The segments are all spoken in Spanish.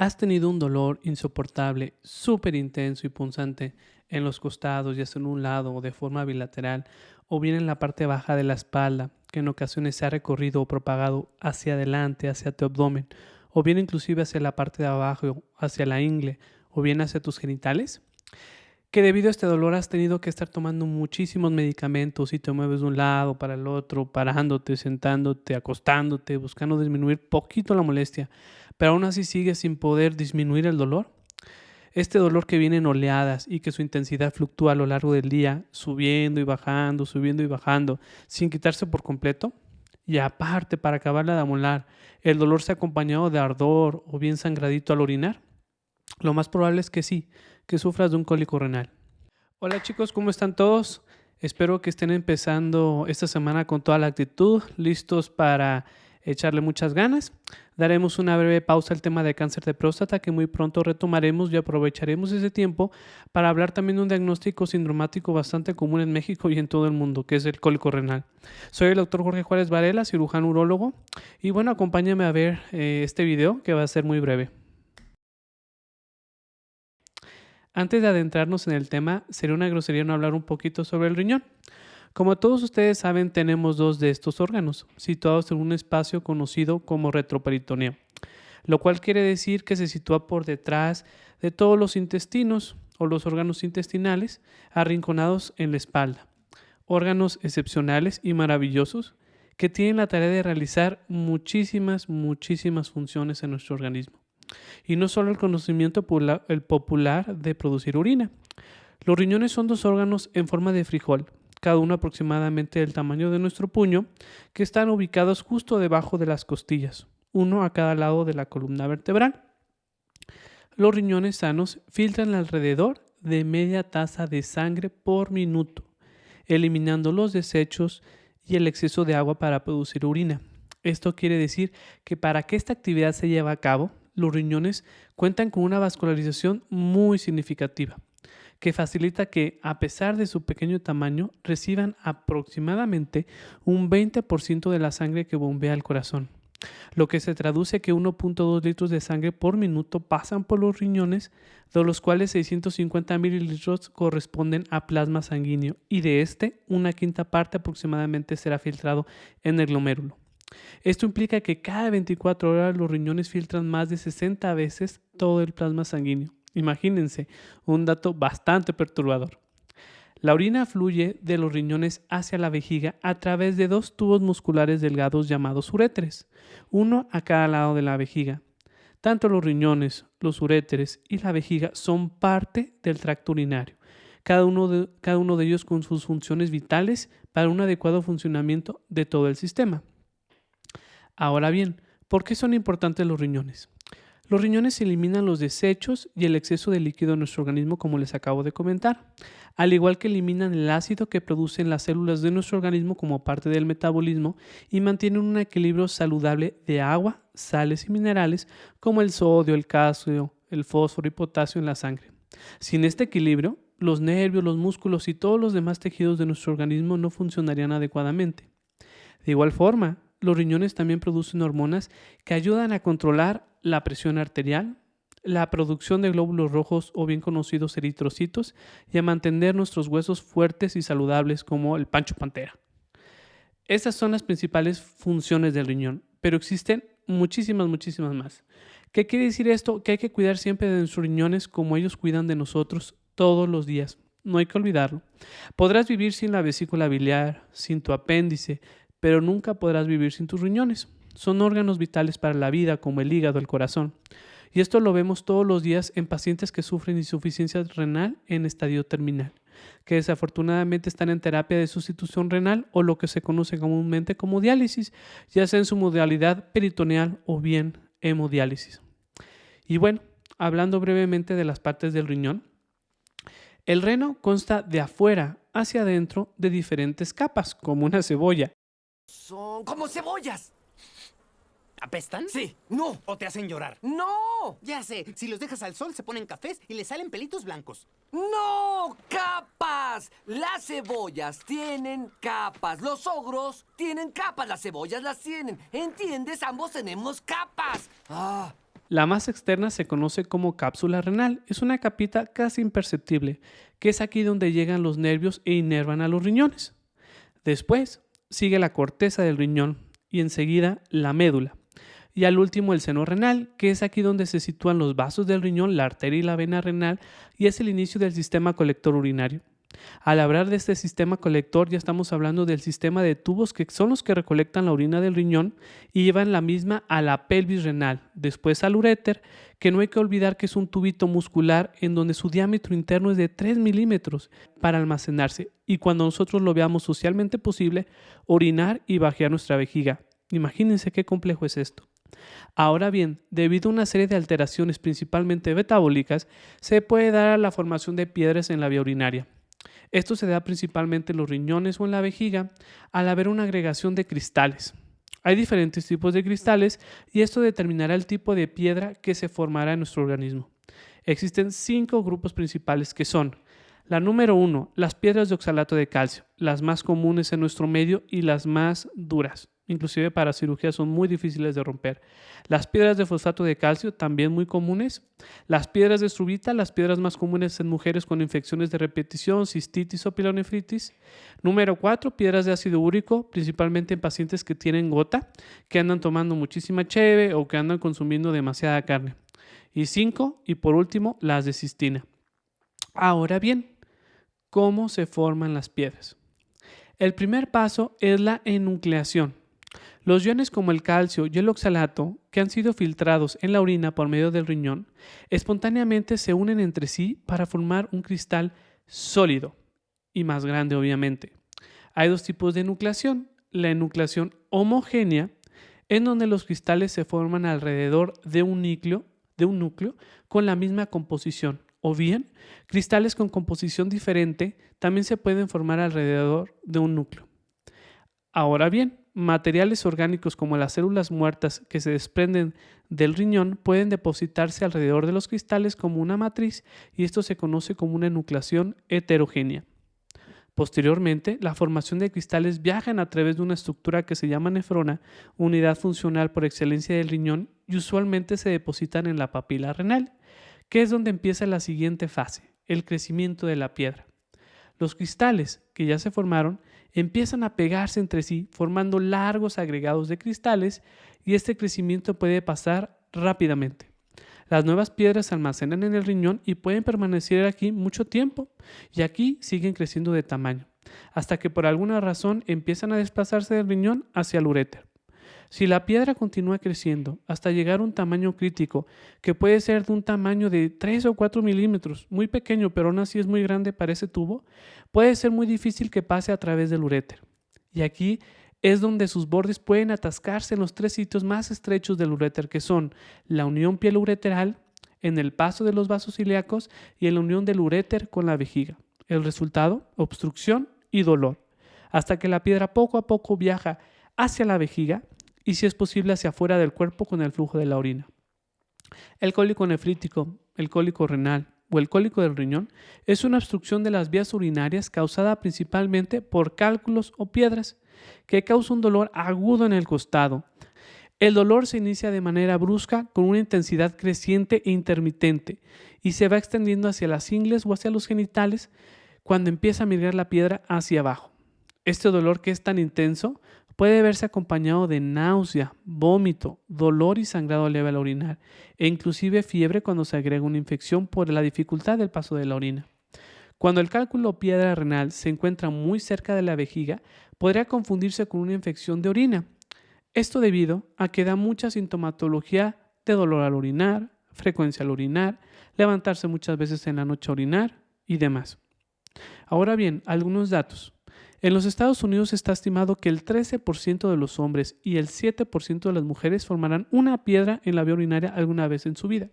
¿Has tenido un dolor insoportable, súper intenso y punzante en los costados, ya sea en un lado o de forma bilateral, o bien en la parte baja de la espalda, que en ocasiones se ha recorrido o propagado hacia adelante, hacia tu abdomen, o bien inclusive hacia la parte de abajo, hacia la ingle, o bien hacia tus genitales? Que debido a este dolor has tenido que estar tomando muchísimos medicamentos y te mueves de un lado para el otro, parándote, sentándote, acostándote, buscando disminuir poquito la molestia, pero aún así sigues sin poder disminuir el dolor. Este dolor que viene en oleadas y que su intensidad fluctúa a lo largo del día, subiendo y bajando, sin quitarse por completo. Y aparte, para acabarla de amolar, el dolor se ha acompañado de ardor o bien sangradito al orinar. Lo más probable es que sí, que sufras de un cólico renal. Hola chicos, ¿cómo están todos? Espero que estén empezando esta semana con toda la actitud, listos para echarle muchas ganas. Daremos una breve pausa al tema de cáncer de próstata que muy pronto retomaremos y aprovecharemos ese tiempo para hablar también de un diagnóstico sindromático bastante común en México y en todo el mundo, que es el cólico renal. Soy el doctor Jorge Juárez Varela, cirujano urólogo, y bueno, acompáñame a ver este video que va a ser muy breve. Antes de adentrarnos en el tema, sería una grosería no hablar un poquito sobre el riñón. Como todos ustedes saben, tenemos dos de estos órganos, situados en un espacio conocido como retroperitoneo, lo cual quiere decir que se sitúa por detrás de todos los intestinos o los órganos intestinales arrinconados en la espalda. Órganos excepcionales y maravillosos que tienen la tarea de realizar muchísimas funciones en nuestro organismo. Y no solo el conocimiento popular de producir orina. Los riñones son dos órganos en forma de frijol, cada uno aproximadamente del tamaño de nuestro puño, que están ubicados justo debajo de las costillas, uno a cada lado de la columna vertebral. Los riñones sanos filtran alrededor de media taza de sangre por minuto, eliminando los desechos y el exceso de agua para producir orina. Esto quiere decir que para que esta actividad se lleve a cabo, los riñones cuentan con una vascularización muy significativa, que facilita que, a pesar de su pequeño tamaño, reciban aproximadamente un 20% de la sangre que bombea al corazón, lo que se traduce que 1.2 litros de sangre por minuto pasan por los riñones, de los cuales 650 mililitros corresponden a plasma sanguíneo y de este, una quinta parte aproximadamente será filtrado en el glomérulo. Esto implica que cada 24 horas los riñones filtran más de 60 veces todo el plasma sanguíneo. Imagínense, un dato bastante perturbador. La orina fluye de los riñones hacia la vejiga a través de dos tubos musculares delgados llamados uréteres, uno a cada lado de la vejiga. Tanto los riñones, los uréteres y la vejiga son parte del tracto urinario, cada uno de ellos con sus funciones vitales para un adecuado funcionamiento de todo el sistema. Ahora bien, ¿por qué son importantes los riñones? Los riñones eliminan los desechos y el exceso de líquido en nuestro organismo, como les acabo de comentar, al igual que eliminan el ácido que producen las células de nuestro organismo como parte del metabolismo y mantienen un equilibrio saludable de agua, sales y minerales como el sodio, el calcio, el fósforo y potasio en la sangre. Sin este equilibrio, los nervios, los músculos y todos los demás tejidos de nuestro organismo no funcionarían adecuadamente. De igual forma, los riñones también producen hormonas que ayudan a controlar la presión arterial, la producción de glóbulos rojos o bien conocidos eritrocitos y a mantener nuestros huesos fuertes y saludables como el Pancho Pantera. Estas son las principales funciones del riñón, pero existen muchísimas más. ¿Qué quiere decir esto? Que hay que cuidar siempre de nuestros riñones como ellos cuidan de nosotros todos los días. No hay que olvidarlo. Podrás vivir sin la vesícula biliar, sin tu apéndice, pero nunca podrás vivir sin tus riñones. Son órganos vitales para la vida, como el hígado, el corazón. Y esto lo vemos todos los días en pacientes que sufren insuficiencia renal en estadio terminal, que desafortunadamente están en terapia de sustitución renal o lo que se conoce comúnmente como diálisis, ya sea en su modalidad peritoneal o bien hemodiálisis. Y bueno, hablando brevemente de las partes del riñón, el reno consta de afuera hacia adentro de diferentes capas, como una cebolla. Son como cebollas. ¿Apestan? Sí, no, ¿O te hacen llorar? no, Ya sé, si los dejas al sol se ponen cafés y les salen pelitos blancos. no, capas. Las cebollas tienen capas. Los ogros tienen capas, las cebollas las tienen. ¿Entiendes? Ambos tenemos capas. La más externa se conoce como cápsula renal. Es una capita casi imperceptible, que es aquí donde llegan los nervios e inervan a los riñones. Después sigue la corteza del riñón y enseguida la médula. Y al último el seno renal, que es aquí donde se sitúan los vasos del riñón, la arteria y la vena renal, y es el inicio del sistema colector urinario. Al hablar de este sistema colector ya estamos hablando del sistema de tubos que son los que recolectan la orina del riñón y llevan la misma a la pelvis renal, después al uréter, que no hay que olvidar que es un tubito muscular en donde su diámetro interno es de 3 milímetros para almacenarse y cuando nosotros lo veamos socialmente posible, orinar y vaciar nuestra vejiga. Imagínense qué complejo es esto. Ahora bien, debido a una serie de alteraciones principalmente metabólicas, se puede dar la formación de piedras en la vía urinaria. Esto se da principalmente en los riñones o en la vejiga al haber una agregación de cristales. Hay diferentes tipos de cristales y esto determinará el tipo de piedra que se formará en nuestro organismo. Existen 5 grupos principales que son: la número 1, las piedras de oxalato de calcio, las más comunes en nuestro medio y las más duras. Inclusive para cirugía son muy difíciles de romper. Las piedras de fosfato de calcio, también muy comunes. Las piedras de struvita, las piedras más comunes en mujeres con infecciones de repetición, cistitis o pilonefritis. Número 4, piedras de ácido úrico, principalmente en pacientes que tienen gota, que andan tomando muchísima cheve o que andan consumiendo demasiada carne. Y 5, y por último, las de cistina. Ahora bien, ¿cómo se forman las piedras? El primer paso es la enucleación. Los iones como el calcio y el oxalato, que han sido filtrados en la orina por medio del riñón, espontáneamente se unen entre sí para formar un cristal sólido y más grande, obviamente. Hay 2 tipos de enucleación. La enucleación homogénea, en donde los cristales se forman alrededor de un núcleo con la misma composición. O bien, cristales con composición diferente también se pueden formar alrededor de un núcleo. Ahora bien, materiales orgánicos como las células muertas que se desprenden del riñón pueden depositarse alrededor de los cristales como una matriz y esto se conoce como una enucleación heterogénea. Posteriormente, la formación de cristales viajan a través de una estructura que se llama nefrona, unidad funcional por excelencia del riñón, y usualmente se depositan en la papila renal, que es donde empieza la siguiente fase, el crecimiento de la piedra. Los cristales que ya se formaron empiezan a pegarse entre sí, formando largos agregados de cristales y este crecimiento puede pasar rápidamente. Las nuevas piedras se almacenan en el riñón y pueden permanecer aquí mucho tiempo y aquí siguen creciendo de tamaño, hasta que por alguna razón empiezan a desplazarse del riñón hacia el uréter. Si la piedra continúa creciendo hasta llegar a un tamaño crítico, que puede ser de un tamaño de 3 o 4 milímetros, muy pequeño, pero aún así es muy grande para ese tubo, puede ser muy difícil que pase a través del uréter. Y aquí es donde sus bordes pueden atascarse en los 3 sitios más estrechos del uréter, que son la unión pielo-ureteral, en el paso de los vasos ilíacos y en la unión del uréter con la vejiga. El resultado, obstrucción y dolor, hasta que la piedra poco a poco viaja hacia la vejiga y si es posible hacia afuera del cuerpo con el flujo de la orina. El cólico nefrítico, el cólico renal o el cólico del riñón es una obstrucción de las vías urinarias causada principalmente por cálculos o piedras que causa un dolor agudo en el costado. El dolor se inicia de manera brusca con una intensidad creciente e intermitente y se va extendiendo hacia las ingles o hacia los genitales cuando empieza a migrar la piedra hacia abajo. Este dolor, que es tan intenso, puede verse acompañado de náusea, vómito, dolor y sangrado leve al orinar, e inclusive fiebre cuando se agrega una infección por la dificultad del paso de la orina. Cuando el cálculo o piedra renal se encuentra muy cerca de la vejiga, podría confundirse con una infección de orina. Esto debido a que da mucha sintomatología de dolor al orinar, frecuencia al orinar, levantarse muchas veces en la noche a orinar y demás. Ahora bien, algunos datos. En los Estados Unidos está estimado que el 13% de los hombres y el 7% de las mujeres formarán una piedra en la vía urinaria alguna vez en su vida.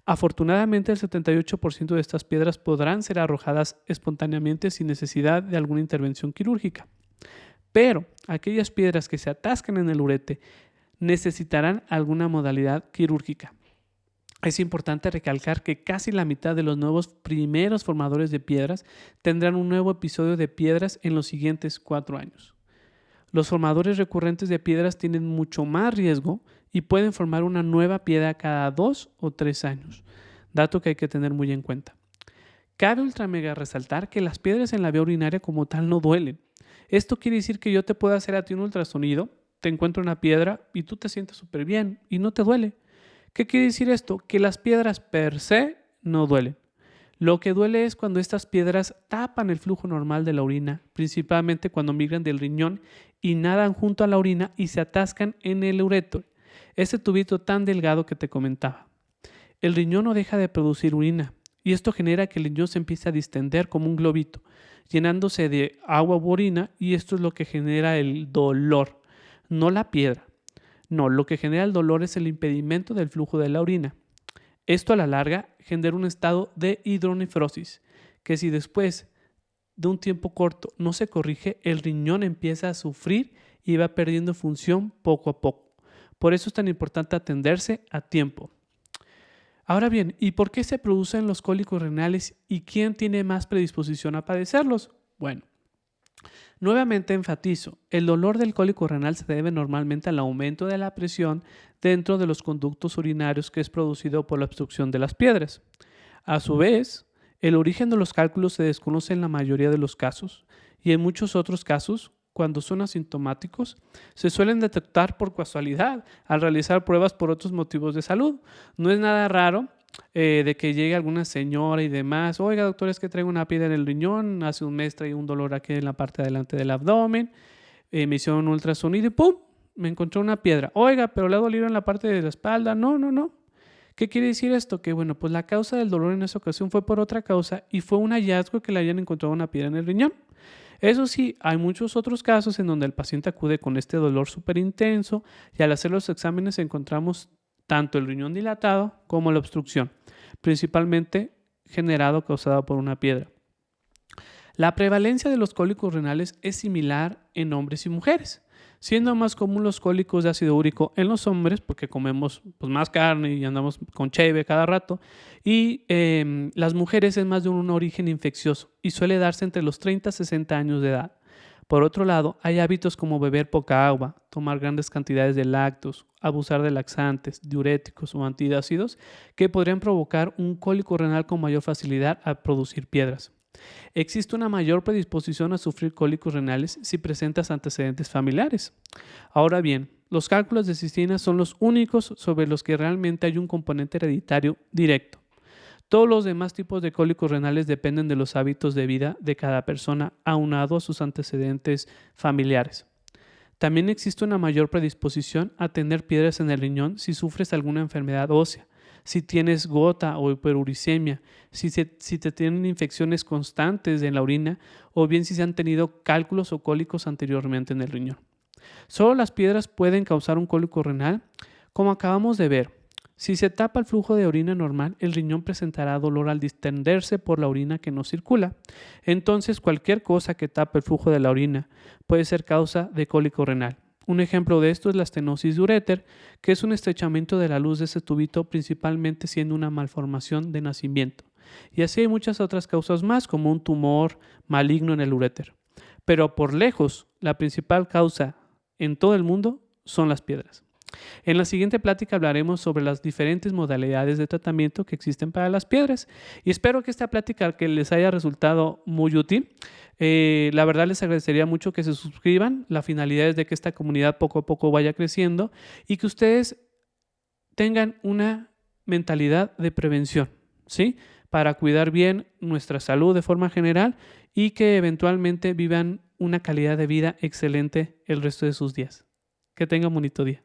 Afortunadamente, el 78% de estas piedras podrán ser arrojadas espontáneamente sin necesidad de alguna intervención quirúrgica. Pero aquellas piedras que se atascan en el ureter necesitarán alguna modalidad quirúrgica. Es importante recalcar que casi la mitad de los nuevos primeros formadores de piedras tendrán un nuevo episodio de piedras en los siguientes 4 años. Los formadores recurrentes de piedras tienen mucho más riesgo y pueden formar una nueva piedra cada 2 o 3 años. Dato que hay que tener muy en cuenta. Cabe ultra mega resaltar que las piedras en la vía urinaria como tal no duelen. Esto quiere decir que yo te puedo hacer a ti un ultrasonido, te encuentro una piedra y tú te sientes súper bien y no te duele. ¿Qué quiere decir esto? Que las piedras per se no duelen. Lo que duele es cuando estas piedras tapan el flujo normal de la orina, principalmente cuando migran del riñón y nadan junto a la orina y se atascan en el ureter, ese tubito tan delgado que te comentaba. El riñón no deja de producir orina y esto genera que el riñón se empiece a distender como un globito, llenándose de agua u orina, y esto es lo que genera el dolor, no la piedra. No, lo que genera el dolor es el impedimento del flujo de la orina. Esto a la larga genera un estado de hidronefrosis, que si después de un tiempo corto no se corrige, el riñón empieza a sufrir y va perdiendo función poco a poco. Por eso es tan importante atenderse a tiempo. Ahora bien, ¿y por qué se producen los cólicos renales y quién tiene más predisposición a padecerlos? Bueno, nuevamente enfatizo, el dolor del cólico renal se debe normalmente al aumento de la presión dentro de los conductos urinarios que es producido por la obstrucción de las piedras. A su vez, el origen de los cálculos se desconoce en la mayoría de los casos y en muchos otros casos, cuando son asintomáticos, se suelen detectar por casualidad al realizar pruebas por otros motivos de salud. No es nada raro de que llegue alguna señora y demás, oiga doctor, es que traigo una piedra en el riñón, hace un mes traía un dolor aquí en la parte de delante del abdomen, me hicieron un ultrasonido y ¡pum! Me encontré una piedra. Oiga, pero le ha dolido en la parte de la espalda. No. ¿Qué quiere decir esto? Que bueno, pues la causa del dolor en esa ocasión fue por otra causa y fue un hallazgo que le hayan encontrado una piedra en el riñón. Eso sí, hay muchos otros casos en donde el paciente acude con este dolor súper intenso y al hacer los exámenes encontramos tanto el riñón dilatado como la obstrucción, principalmente causada por una piedra. La prevalencia de los cólicos renales es similar en hombres y mujeres, siendo más común los cólicos de ácido úrico en los hombres porque comemos pues, más carne y andamos con cheve cada rato, y las mujeres es más de un origen infeccioso y suele darse entre los 30 a 60 años de edad. Por otro lado, hay hábitos como beber poca agua, tomar grandes cantidades de lácteos, abusar de laxantes, diuréticos o antiácidos que podrían provocar un cólico renal con mayor facilidad a producir piedras. Existe una mayor predisposición a sufrir cólicos renales si presentas antecedentes familiares. Ahora bien, los cálculos de cistina son los únicos sobre los que realmente hay un componente hereditario directo. Todos los demás tipos de cólicos renales dependen de los hábitos de vida de cada persona, aunado a sus antecedentes familiares. También existe una mayor predisposición a tener piedras en el riñón si sufres alguna enfermedad ósea, si tienes gota o hiperuricemia, si te tienen infecciones constantes en la orina o bien si se han tenido cálculos o cólicos anteriormente en el riñón. Solo las piedras pueden causar un cólico renal, como acabamos de ver. Si se tapa el flujo de orina normal, el riñón presentará dolor al distenderse por la orina que no circula. Entonces, cualquier cosa que tape el flujo de la orina puede ser causa de cólico renal. Un ejemplo de esto es la estenosis de uréter, que es un estrechamiento de la luz de ese tubito, principalmente siendo una malformación de nacimiento. Y así hay muchas otras causas más, como un tumor maligno en el uréter. Pero por lejos, la principal causa en todo el mundo son las piedras. En la siguiente plática hablaremos sobre las diferentes modalidades de tratamiento que existen para las piedras y espero que esta plática que les haya resultado muy útil. La verdad les agradecería mucho que se suscriban. La finalidad es de que esta comunidad poco a poco vaya creciendo y que ustedes tengan una mentalidad de prevención, ¿sí? Para cuidar bien nuestra salud de forma general y que eventualmente vivan una calidad de vida excelente el resto de sus días. Que tengan un bonito día.